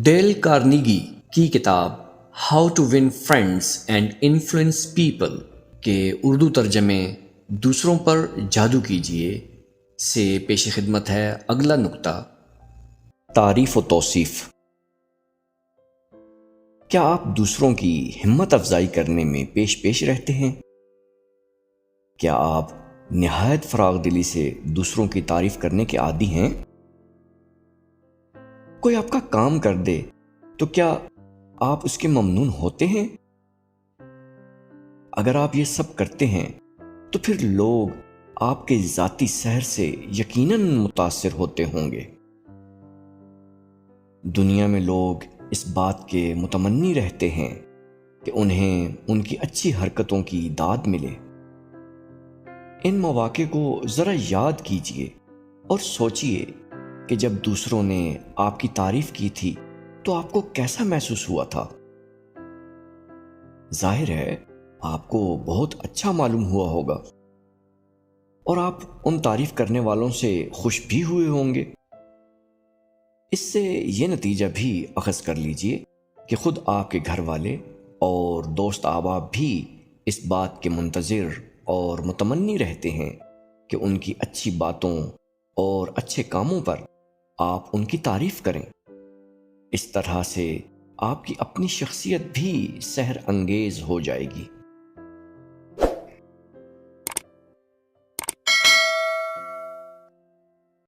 Deal Carnegie کی کتاب how to win friends and influence people کے اردو ترجمے دوسروں پر جادو کیجیے سے پیش خدمت ہے اگلا نکتہ، تعریف و توصیف۔ کیا آپ دوسروں کی ہمت افزائی کرنے میں پیش رہتے ہیں؟ کیا آپ نہایت فراغ دلی سے دوسروں کی تعریف کرنے کے عادی ہیں؟ کوئی آپ کا کام کر دے تو کیا آپ اس کے ممنون ہوتے ہیں؟ اگر آپ یہ سب کرتے ہیں تو پھر لوگ آپ کے ذاتی سحر سے یقیناً متاثر ہوتے ہوں گے۔ دنیا میں لوگ اس بات کے متمنی رہتے ہیں کہ انہیں ان کی اچھی حرکتوں کی داد ملے۔ ان مواقع کو ذرا یاد کیجیے اور سوچیے کہ جب دوسروں نے آپ کی تعریف کی تھی تو آپ کو کیسا محسوس ہوا تھا۔ ظاہر ہے آپ کو بہت اچھا معلوم ہوا ہوگا اور آپ ان تعریف کرنے والوں سے خوش بھی ہوئے ہوں گے۔ اس سے یہ نتیجہ بھی اخذ کر لیجئے کہ خود آپ کے گھر والے اور دوست احباب بھی اس بات کے منتظر اور متمنی رہتے ہیں کہ ان کی اچھی باتوں اور اچھے کاموں پر آپ ان کی تعریف کریں۔ اس طرح سے آپ کی اپنی شخصیت بھی سحر انگیز ہو جائے گی۔